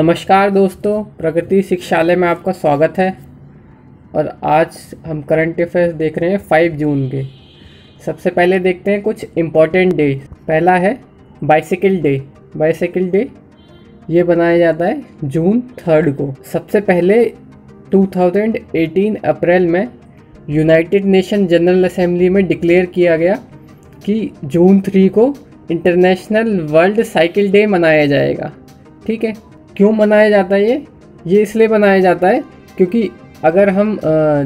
नमस्कार दोस्तों, प्रगति शिक्षालय में आपका स्वागत है। और आज हम करंट अफेयर्स देख रहे हैं 5 जून के। सबसे पहले देखते हैं कुछ इम्पोर्टेंट डे। पहला है बाइसिकल डे। बाइसिकल डे ये बनाया जाता है जून 3 को। सबसे पहले 2018 अप्रैल में यूनाइटेड नेशन जनरल असेंबली में डिक्लेयर किया गया कि जून 3 को इंटरनेशनल वर्ल्ड साइकिल डे मनाया जाएगा। ठीक है, क्यों मनाया जाता है ये इसलिए मनाया जाता है क्योंकि अगर हम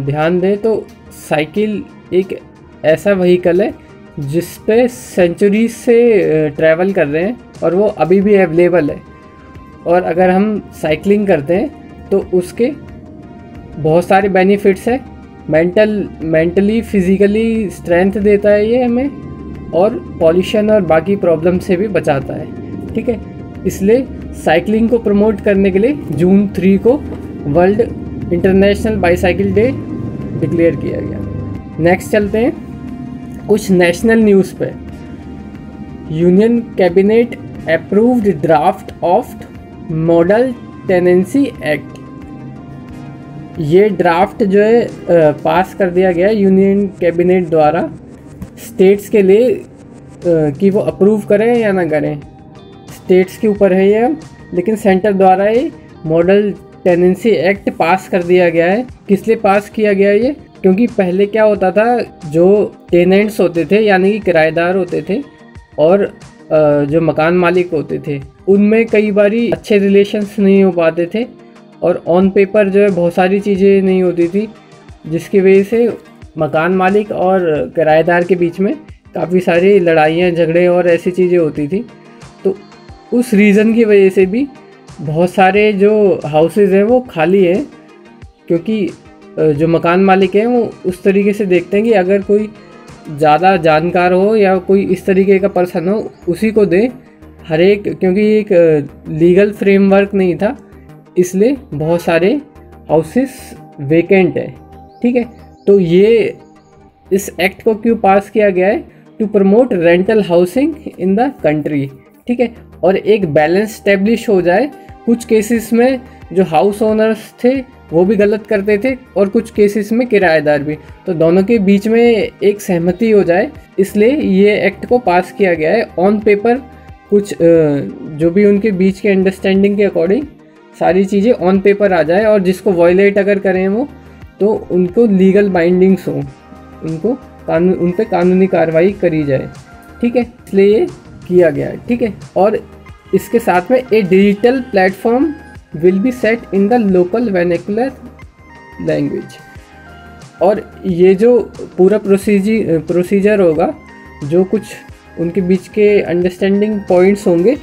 ध्यान दें तो साइकिल एक ऐसा व्हीकल है जिस पे सेंचुरीज से ट्रैवल कर रहे हैं और वो अभी भी अवेलेबल है। और अगर हम साइकिलिंग करते हैं तो उसके बहुत सारे बेनिफिट्स हैं। मेंटली फिज़िकली स्ट्रेंथ देता है ये हमें, और पॉल्यूशन और बाकी प्रॉब्लम से भी बचाता है। ठीक है, इसलिए साइकिलिंग को प्रमोट करने के लिए जून 3 को world international bicycle day declare किया गया। नेक्स्ट चलते हैं कुछ नेशनल न्यूज़ पे। Union cabinet approved draft of model tenancy act. ये ड्राफ्ट जो है पास कर दिया गया यूनियन कैबिनेट द्वारा स्टेट्स के लिए कि वो अप्रूव करें या ना करें। स्टेट्स के ऊपर है ये, लेकिन सेंटर द्वारा ये मॉडल टेनेंसी एक्ट पास कर दिया गया है। किस लिए पास किया गया ये? क्योंकि पहले क्या होता था, जो टेनेंट्स होते थे यानी कि किराएदार होते थे और जो मकान मालिक होते थे, उनमें कई बारी अच्छे रिलेशंस नहीं हो पाते थे और ऑन पेपर जो है बहुत सारी चीज़ें नहीं होती थी, जिसकी वजह से मकान मालिक और किराएदार के बीच में काफ़ी सारी लड़ाइयाँ झगड़े और ऐसी चीज़ें होती थी। तो उस रीज़न की वजह से भी बहुत सारे जो हाउसेस हैं वो खाली हैं, क्योंकि जो मकान मालिक हैं वो उस तरीके से देखते हैं कि अगर कोई ज़्यादा जानकार हो या कोई इस तरीके का पर्सन हो उसी को दे हर एक, क्योंकि एक लीगल फ्रेमवर्क नहीं था, इसलिए बहुत सारे हाउसेस वेकेंट है। ठीक है, तो ये इस एक्ट को क्यों पास किया गया है? To promote rental housing in the country. ठीक है, और एक बैलेंस स्टैब्लिश हो जाए। कुछ केसेस में जो हाउस ओनर्स थे वो भी गलत करते थे और कुछ केसेस में किराएदार भी, तो दोनों के बीच में एक सहमति हो जाए, इसलिए ये एक्ट को पास किया गया है। ऑन पेपर कुछ जो भी उनके बीच के अंडरस्टैंडिंग के अकॉर्डिंग सारी चीज़ें ऑन पेपर आ जाए, और जिसको वायलेट अगर करें वो तो उनको लीगल बाइंडिंग्स हो, उनको उन पे कानूनी कार्रवाई करी जाए। ठीक है, इसलिए ये किया गया है। ठीक है, और इसके साथ में a digital platform will be set in the local vernacular language. और ये जो पूरा प्रोसीजर होगा, जो कुछ उनके बीच के अंडरस्टैंडिंग पॉइंट्स होंगे,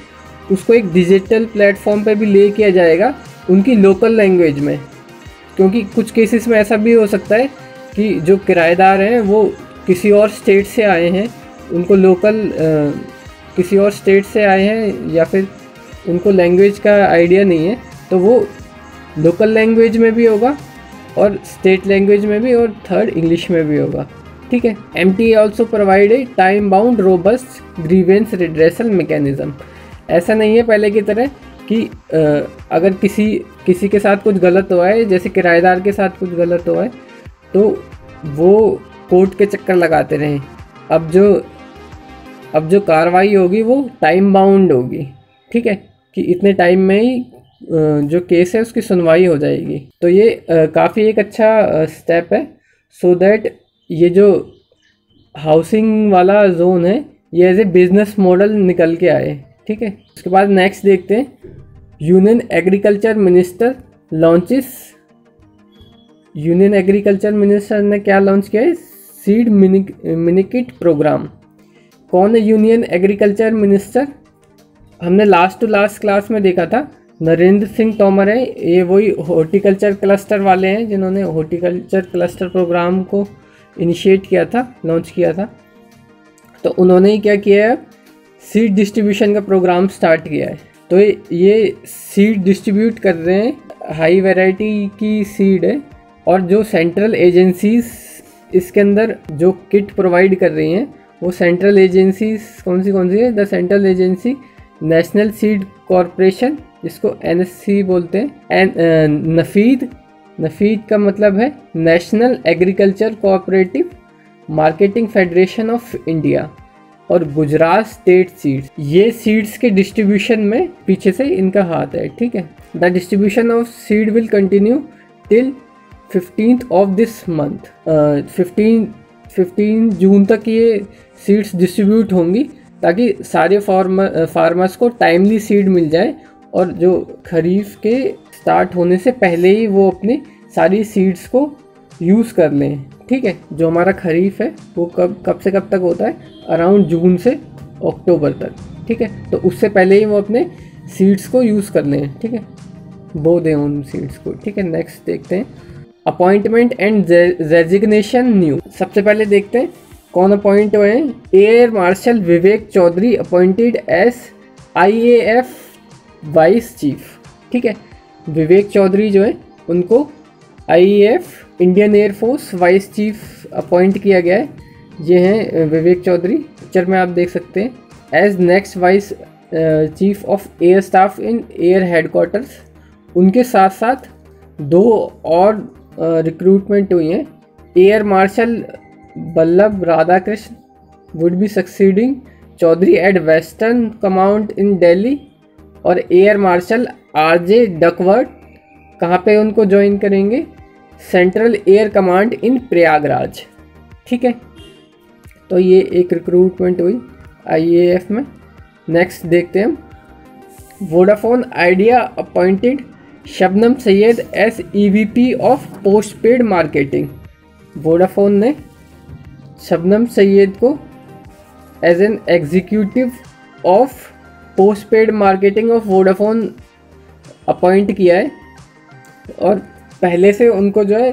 उसको एक डिजिटल प्लेटफॉर्म पे भी ले किया जाएगा उनकी लोकल लैंग्वेज में। क्योंकि कुछ केसेस में ऐसा भी हो सकता है कि जो किराएदार हैं वो किसी और स्टेट से आए हैं, उनको किसी और स्टेट से आए हैं या फिर उनको लैंग्वेज का आइडिया नहीं है, तो वो लोकल लैंग्वेज में भी होगा और स्टेट लैंग्वेज में भी, और थर्ड इंग्लिश में भी होगा। ठीक है, MTA also provide a time bound robust grievance redressal mechanism. ऐसा नहीं है पहले की तरह कि अगर किसी के साथ कुछ गलत हुआ है, जैसे किराएदार के साथ कुछ गलत हुआ है, तो वो कोर्ट के चक्कर लगाते रहें। अब जो कार्रवाई होगी वो टाइम बाउंड होगी। ठीक है, कि इतने टाइम में ही जो केस है उसकी सुनवाई हो जाएगी। तो ये काफ़ी एक अच्छा स्टेप है, सो दैट ये जो हाउसिंग वाला जोन है ये एज ए बिजनेस मॉडल निकल के आए। ठीक है, उसके बाद नेक्स्ट देखते हैं। यूनियन एग्रीकल्चर मिनिस्टर ने क्या लॉन्च किया है? Seed minikit programme. कौन है यूनियन एग्रीकल्चर मिनिस्टर? हमने लास्ट टू लास्ट क्लास में देखा था, नरेंद्र सिंह तोमर है। ये वही हॉर्टिकल्चर क्लस्टर वाले हैं जिन्होंने हॉर्टिकल्चर क्लस्टर प्रोग्राम को इनिशिएट किया था, लॉन्च किया था। तो उन्होंने ही क्या किया है, सीड डिस्ट्रीब्यूशन का प्रोग्राम स्टार्ट किया है। तो ये सीड डिस्ट्रीब्यूट कर रहे हैं, हाई वैरायटी की सीड है, और जो सेंट्रल एजेंसीज इसके अंदर जो किट प्रोवाइड कर रही हैं वो सेंट्रल एजेंसीज कौन सी है? The central agency national seed corporation जिसको NSC बोलते हैं। नफीद का मतलब है national agriculture cooperative marketing federation of India, और गुजरात स्टेट सीड्स, ये सीड्स के डिस्ट्रीब्यूशन में पीछे से इनका हाथ है, ठीक है। The distribution of seed will continue till 15th of this month. 15 जून तक ये सीड्स डिस्ट्रीब्यूट होंगी, ताकि सारे फार्मर्स को टाइमली सीड मिल जाए, और जो खरीफ के स्टार्ट होने से पहले ही वो अपनी सारी सीड्स को यूज़ कर लें, ठीक है। जो हमारा खरीफ है वो कब से कब तक होता है, अराउंड जून से अक्टूबर तक, ठीक है। तो उससे पहले ही वो अपने सीड्स को यूज़ कर लें, ठीक है, बो दें उन सीड्स को, ठीक है। नेक्स्ट देखते हैं अपॉइंटमेंट एंड रेजिग्नेशन न्यू। सबसे पहले देखते हैं कौन अपॉइंट हुए हैं। Air marshal Vivek Chaudhary appointed as IAF vice chief, ठीक है। विवेक चौधरी जो है उनको IAF Indian air force vice chief appoint किया गया है। ये हैं विवेक चौधरी, पिक्चर में आप देख सकते हैं। As next vice chief of air staff in air headquarters. उनके साथ साथ 2 और रिक्रूटमेंट हुई हैं। Air marshal Ballabh Radhakrishna would be succeeding Chaudhari at western command in Delhi, और एयर मार्शल RJ डकवर्थ कहाँ पे उनको ज्वाइन करेंगे, central air command in Prayagraj, ठीक है। तो ये एक रिक्रूटमेंट हुई IAF में। नेक्स्ट देखते हैं हम Vodafone Idea appointed Shabnam Syed as EVP of postpaid marketing. Vodafone ने शबनम सैयद को as an executive of postpaid marketing of Vodafone appoint किया है, और पहले से उनको जो है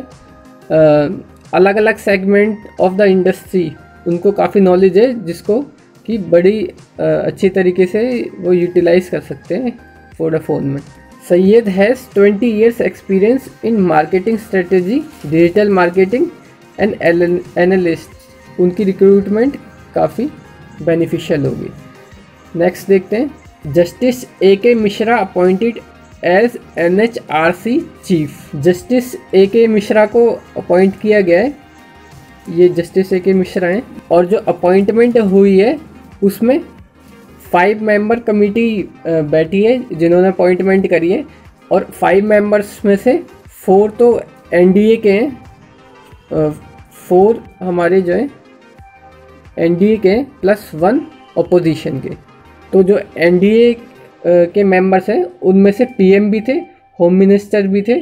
अलग अलग सेगमेंट ऑफ द इंडस्ट्री उनको काफ़ी नॉलेज है, जिसको कि बड़ी अच्छी तरीके से वो यूटिलाइज कर सकते हैं वोडाफोन में। Syed has 20 years experience in marketing strategy, digital marketing and analyst. उनकी रिक्रूटमेंट काफ़ी बेनिफिशियल होगी। नेक्स्ट देखते हैं justice AK Mishra appointed as NHRC chief. Justice AK Mishra को अपॉइंट किया गया है, ये जस्टिस AK मिश्रा हैं, और जो अपॉइंटमेंट हुई है उसमें 5 मेंबर कमेटी बैठी है जिन्होंने अपॉइंटमेंट करी है, और 5 मेंबर्स में से 4 तो NDA के हैं, 4 हमारे जो हैं NDA के हैं, +1 अपोजिशन के। तो जो NDA के मेंबर्स हैं उनमें से PM भी थे, होम मिनिस्टर भी थे,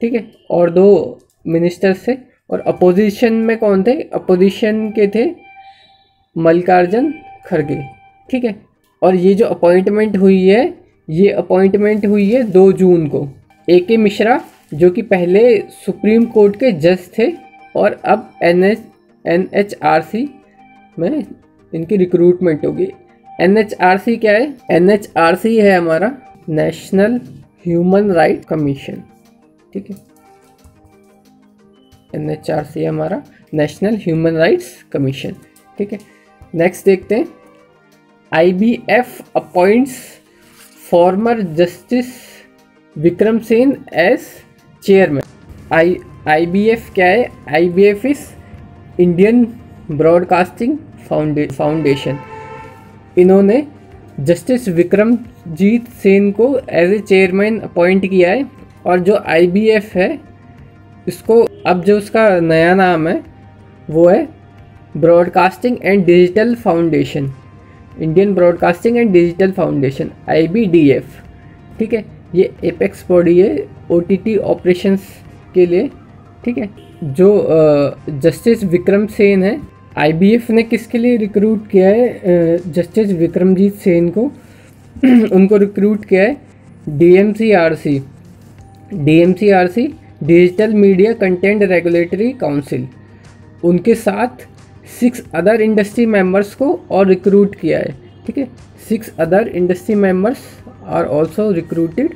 ठीक है, और 2 मिनिस्टर्स थे। और अपोजिशन में कौन थे, अपोजिशन के थे मल्लिकार्जुन खड़गे, ठीक है। और ये जो अपॉइंटमेंट हुई है, ये अपॉइंटमेंट हुई है 2 जून को। AK मिश्रा जो कि पहले सुप्रीम कोर्ट के जज थे, और अब NHRC में इनकी रिक्रूटमेंट होगी। NHRC क्या है, NHRC है हमारा नेशनल ह्यूमन राइट कमीशन, ठीक है। NHRC है हमारा नेशनल ह्यूमन राइट्स कमीशन, ठीक है। नेक्स्ट देखते हैं IBF appoints former justice Vikram Sen as chairman. IBF क्या है, IBF is Indian broadcasting foundation. इन्होंने जस्टिस विक्रमजीत सेन को एज ए चेयरमैन अपॉइंट किया है, और जो IBF है इसको अब जो उसका नया नाम है वो है broadcasting and digital foundation, Indian broadcasting and digital foundation, IBDF, ठीक है। ये एपेक्स बॉडी है OTT ऑपरेशंस के लिए, ठीक है। जो जस्टिस विक्रम सेन है, IBF ने किसके लिए रिक्रूट किया है, जस्टिस विक्रमजीत सेन को उनको रिक्रूट किया है DMCRC digital media content regulatory council. उनके साथ 6 अदर इंडस्ट्री मेंबर्स को और रिक्रूट किया है, ठीक है। 6 other industry members are also recruited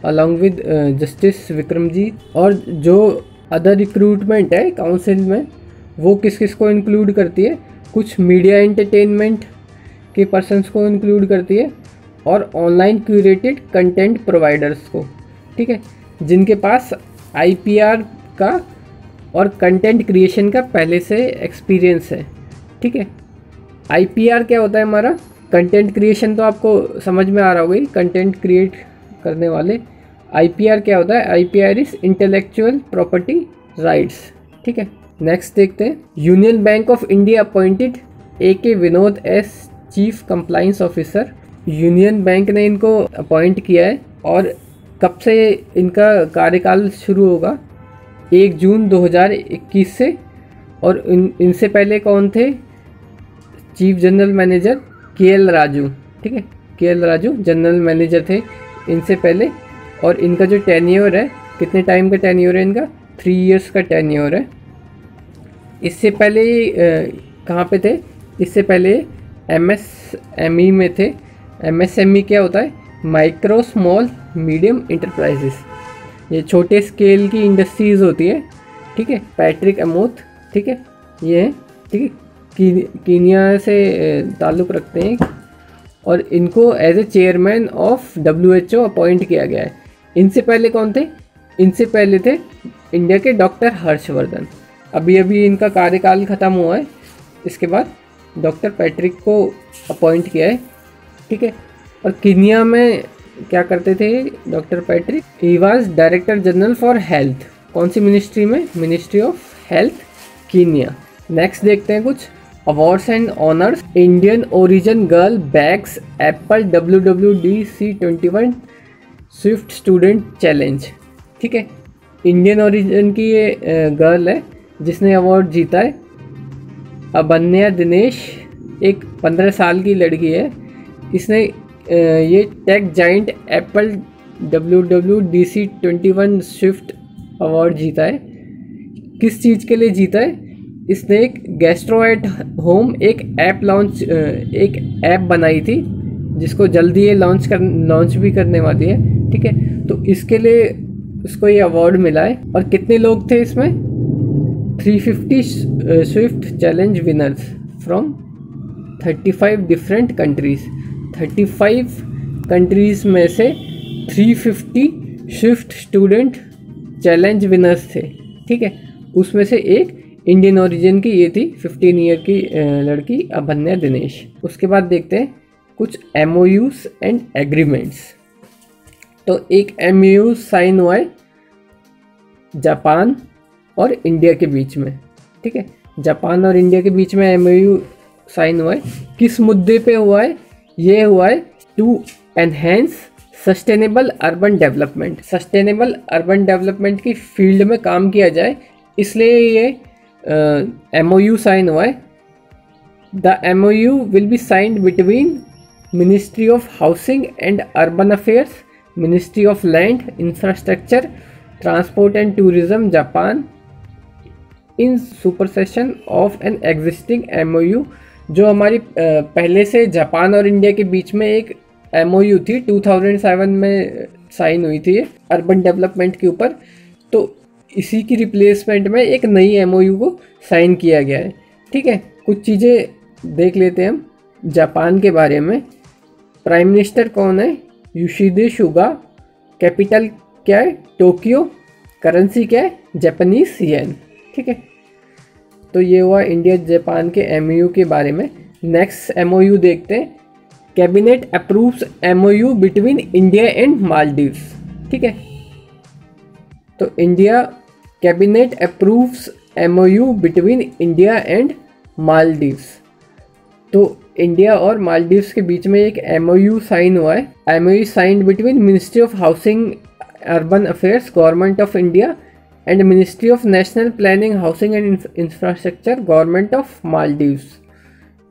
along with justice Vikramjit. और जो अदर रिक्रूटमेंट है काउंसिल में वो किस किस को इंक्लूड करती है, कुछ मीडिया एंटरटेनमेंट के पर्सन्स को इंक्लूड करती है, और ऑनलाइन क्यूरेटेड कंटेंट प्रोवाइडर्स को, ठीक है, जिनके पास IPR का और कंटेंट क्रिएशन का पहले से एक्सपीरियंस है, ठीक है। IPR क्या होता है हमारा? कंटेंट क्रिएशन तो आपको समझ में आ रहा होगा, कंटेंट क्रिएट करने वाले। IPR क्या होता है? IPR is intellectual property rights, ठीक है। नेक्स्ट देखते हैं। Union bank of India appointed AK Vinod S chief compliance officer. Union bank ने इनको अपॉइंट किया है और कब से इनका कार्यकाल शुरू होगा? 1 जून 2021 से। और इनसे पहले कौन थे? Chief general manager KL Raju, ठीक है, KL राजू जनरल मैनेजर थे इनसे पहले। और इनका जो टेन्योर है, कितने टाइम का टेन्योर है इनका? 3 इयर्स का टेन्योर है। इससे पहले कहाँ पे थे? इससे पहले MSME में थे। MSME क्या होता है? Micro small medium enterprises. ये छोटे स्केल की इंडस्ट्रीज़ होती है, ठीक है। पैट्रिक अमोथ, ठीक है, ये है, ठीक है, कीनिया से ताल्लुक़ रखते हैं और इनको as a chairman of WHO appoint किया गया है। इनसे पहले कौन थे? इनसे पहले थे इंडिया के डॉक्टर हर्षवर्धन। अभी अभी इनका कार्यकाल ख़त्म हुआ है। इसके बाद डॉक्टर पैट्रिक को अपॉइंट किया है, ठीक है। और कीनिया में क्या करते थे doctor Patrick? He was director general for health. कौन सी मिनिस्ट्री में? Ministry of health, Kenya. Next देखते हैं कुछ awards and honours. Indian origin girl bags Apple WWDC21 Swift student challenge, ठीक है। इंडियन ओरिजिन की ये गर्ल है जिसने अवार्ड जीता है। अबन्या दिनेश एक 15 साल की लड़की है। इसने ये tech giant Apple WWDC21 Swift award जीता है। किस चीज़ के लिए जीता है? इसने एक गैस्ट्रो एट होम एक ऐप बनाई थी जिसको जल्दी ये लॉन्च भी करने वाली है, ठीक है। तो इसके लिए उसको ये अवार्ड मिला है। और कितने लोग थे इसमें? 350 Swift challenge winners from 35 different countries. 35 countries में से 350 स्विफ्ट स्टूडेंट चैलेंज विनर्स थे, ठीक है। उसमें से एक इंडियन ओरिजिन की ये थी 15 ईयर की लड़की अबन्या दिनेश। उसके बाद देखते हैं कुछ MOUs एंड एग्रीमेंट्स। तो एक MOU साइन हुआ है जापान और इंडिया के बीच में, ठीक है। जापान और इंडिया के बीच में MOU साइन हुआ है। किस मुद्दे पे हुआ है? ये हुआ है to enhance sustainable urban development. Sustainable urban development की फील्ड में काम किया जाए, इसलिए ये MOU साइन हुआ है। The MOU will be signed between ministry of housing and urban affairs, ministry of land infrastructure, transport and tourism Japan in supersession of an existing MOU। जो हमारी पहले से जापान और इंडिया के बीच में एक MOU थी, 2007 में साइन हुई थी अर्बन डेवलपमेंट के ऊपर। तो इसी की रिप्लेसमेंट में एक नई MOU को साइन किया गया है, ठीक है। कुछ चीज़ें देख लेते हैं हम जापान के बारे में। प्राइम मिनिस्टर कौन है? Yoshihide Suga. कैपिटल क्या है? टोक्यो। करेंसी क्या है? जापानीज येन, ठीक है। तो ये हुआ इंडिया जापान के MOU के बारे में। नेक्स्ट MOU देखते हैं। Cabinet approves MOU between India and Maldives, ठीक है। तो India cabinet approves MOU between India and Maldives. तो इंडिया और मालदीव्स के बीच में एक MOU साइन हुआ है। MOU signed between ministry of housing urban affairs government of India and ministry of national planning housing and infrastructure government of Maldives,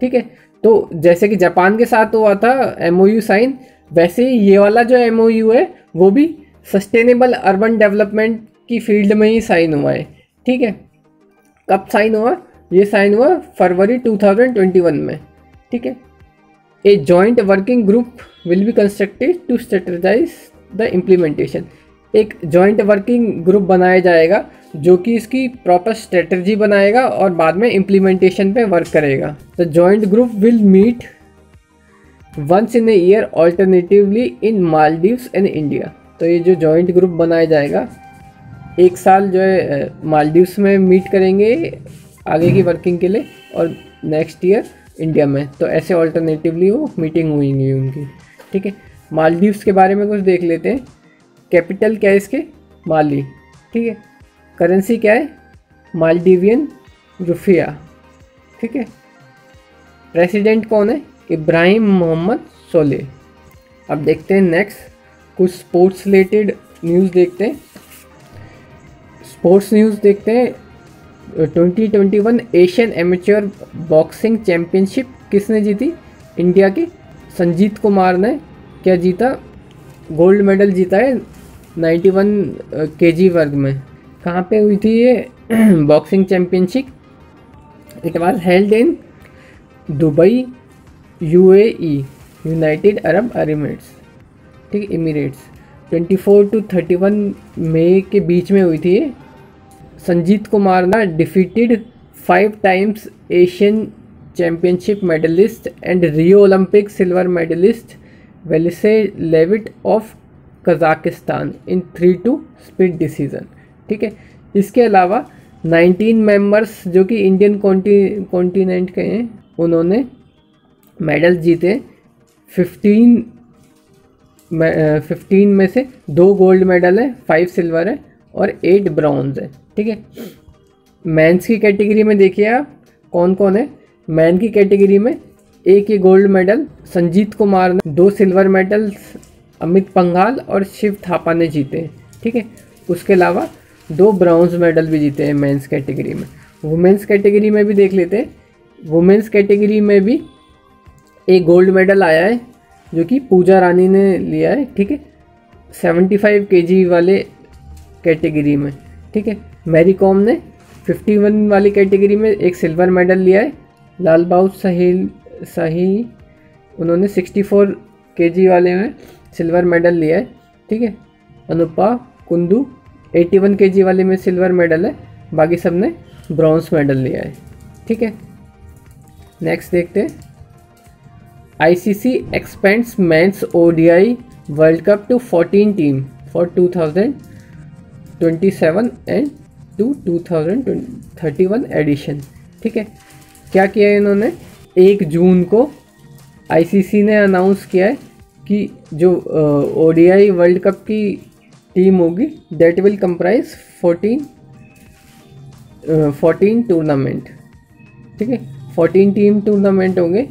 ठीक है। तो जैसे कि जापान के साथ हुआ था MOU साइन, वैसे ही ये वाला जो MOU है वो भी सस्टेनेबल अर्बन डेवलपमेंट की फील्ड में ही साइन हुआ है, ठीक है। कब साइन हुआ? ये साइन हुआ फरवरी 2021 में, ठीक है। A joint working group will be constructed to strategize the implementation. एक जॉइंट वर्किंग ग्रुप बनाया जाएगा जो कि इसकी प्रॉपर स्ट्रेटजी बनाएगा और बाद में इम्प्लीमेंटेशन पे वर्क करेगा। The joint group will meet once in a year alternatively in Maldives and India. तो ये जो जॉइंट ग्रुप बनाया जाएगा, एक साल जो है मालदीव्स में मीट करेंगे आगे की वर्किंग के लिए, और नेक्स्ट ईयर इंडिया में। तो ऐसे ऑल्टरनेटिवली वो मीटिंग हुई उनकी, ठीक है। मालदीव्स के बारे में कुछ देख लेते हैं। कैपिटल क्या है इसके? माली, ठीक है। करेंसी क्या है? मालदीवियन रुपया, ठीक है। प्रेसिडेंट कौन है? इब्राहिम मोहम्मद सोले। अब देखते हैं नेक्स्ट कुछ स्पोर्ट्स रिलेटेड न्यूज़ देखते हैं। स्पोर्ट्स न्यूज़ देखते हैं। 2021 एशियन एमेच्योर बॉक्सिंग चैम्पियनशिप किसने जीती? इंडिया की संजीत कुमार ने क्या जीता? गोल्ड मेडल जीता है 91 केजी वर्ग में। कहाँ पे हुई थी ये boxing championship? It was held in Dubai, UAE, United Arab Emirates, ठीक है, एमिरेट्स। 24 to 31 मई के बीच में हुई थी ये। संजीत कुमार ना defeated 5 times Asian championship medallist and Rio Olympic silver medallist वेलिसे Levit of Kazakhstan in 3-2 split decision, ठीक है। इसके अलावा 19 मेंबर्स जो कि इंडियन कॉन्टिनेंट के हैं, उन्होंने मेडल जीते। 15 में से 2 गोल्ड मेडल है, 5 सिल्वर है और 8 ब्रॉन्ज है, ठीक है। मेंस की कैटेगरी में देखिए आप कौन कौन है। मैन की कैटेगरी में एक ही गोल्ड मेडल संजीत कुमार ने, 2 सिल्वर मेडल्स अमित पंघाल और शिव थापा ने जीते हैं, ठीक है। उसके अलावा 2 ब्रॉन्ज मेडल भी जीते हैं मेंस कैटेगरी में। वुमेंस कैटेगरी में भी देख लेते हैं। वुमेंस कैटेगरी में भी एक गोल्ड मेडल आया है जो कि पूजा रानी ने लिया है, ठीक है, 75 केजी वाले कैटेगरी में, ठीक है। मैरी कॉम ने 51 वाली कैटेगरी में एक सिल्वर मेडल लिया है। लालबाउ सही उन्होंने 64 केजी वाले में सिल्वर मेडल लिया है, ठीक है। अनुपा कुंदू 81 केजी वाले में सिल्वर मेडल है, बाकी सब ने ब्रॉन्ज मेडल लिया है, ठीक है। नेक्स्ट देखते हैं। ICC expands men's ODI world cup to 14 team for 2027 and 2031 edition, ठीक है। क्या किया है इन्होंने? 1 जून को आईसीसी ने अनाउंस किया है कि जो ओडीआई वर्ल्ड कप की टीम होगी दैट विल कंप्राइज 14 टूर्नामेंट, ठीक है। 14 टीम टूर्नामेंट होंगे,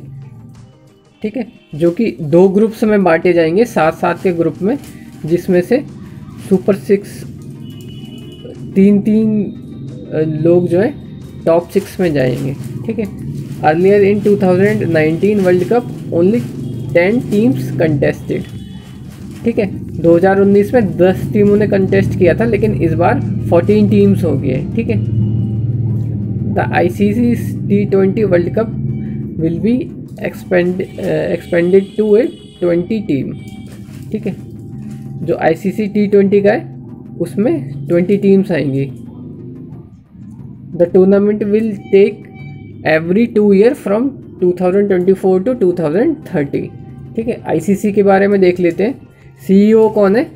ठीक है, जो कि 2 ग्रुप्स में बांटे जाएंगे, 7-7 के ग्रुप में, जिसमें से सुपर 6 3 लोग जो है टॉप 6 में जाएंगे, ठीक है। Earlier in 2019 world cup only 10 teams contested, ठीक है। 2019 में 10 टीमों ने कंटेस्ट किया था, लेकिन इस बार 14 टीम्स हो गई है, ठीक है। The ICC T20 world cup will be expanded to a 20 team, ठीक है। जो आईसीसी T20 का है उसमें 20 टीम्स आएंगी। The tournament will take every 2 year from 2024 to 2030, ठीक है। आईसीसी के बारे में देख लेते हैं। सीईओ कौन है?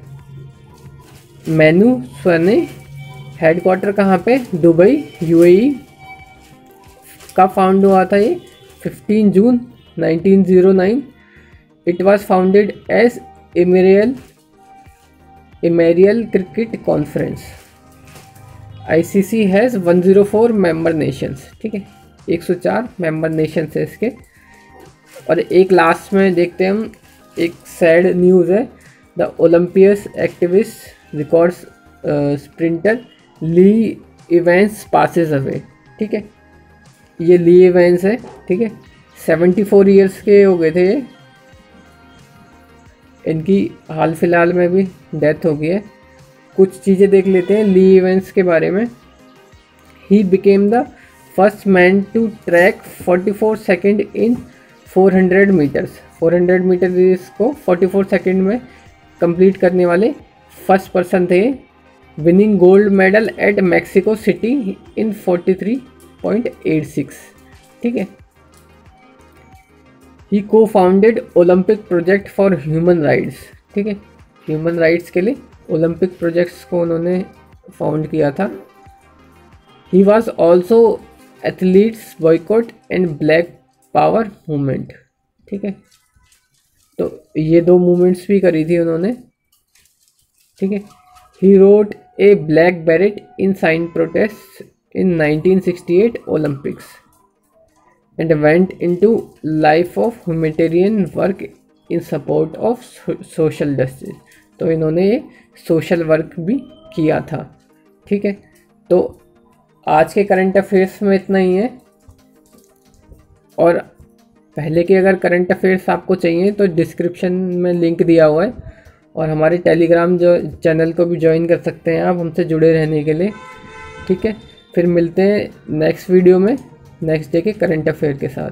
मैनू स्वने। हेडक्वार्टर कहाँ पे? Dubai, UAE. का फाउंड हुआ था ये 15 जून 1909। It was founded as Imperial Cricket Conference. ICC has 104 member nations, ठीक है, 104 मेंबर नेशंस है इसके। और एक लास्ट में देखते हैं हम, एक सैड न्यूज़ है। The Olympian activist records sprinter Lee Evans passes away, ठीक है। ये ली इवेंस है, ठीक है, 74 ईयर्स के हो गए थे ये। इनकी हाल फिलहाल में भी डेथ हो गई है। कुछ चीज़ें देख लेते हैं ली इवेंस के बारे में। He became the first man to track 44 second in 400 meters. 400 meter race को 44 सेकेंड में कंप्लीट करने वाले फर्स्ट पर्सन थे, winning gold medal at Mexico City in 43.86, ठीक है। He co-founded Olympic project for human rights. ठीक है, human rights के लिए ओलंपिक प्रोजेक्ट्स को उन्होंने फाउंड किया था। He was also athletes boycott and black power movement. ठीक है, तो ये दो मूवमेंट्स भी करी थी उन्होंने। ठीक है, he wrote a black beret in sign protest in 1968 Olympics and went into life of humanitarian work in support of social justice. तो इन्होंने ये सोशल वर्क भी किया था। ठीक है, तो आज के करंट अफेयर्स में इतना ही है। और पहले के अगर करंट अफेयर्स आपको चाहिए तो डिस्क्रिप्शन में लिंक दिया हुआ है, और हमारे टेलीग्राम जो चैनल को भी ज्वाइन कर सकते हैं आप हमसे जुड़े रहने के लिए। ठीक है, फिर मिलते हैं नेक्स्ट वीडियो में नेक्स्ट डे के करंट अफेयर के साथ।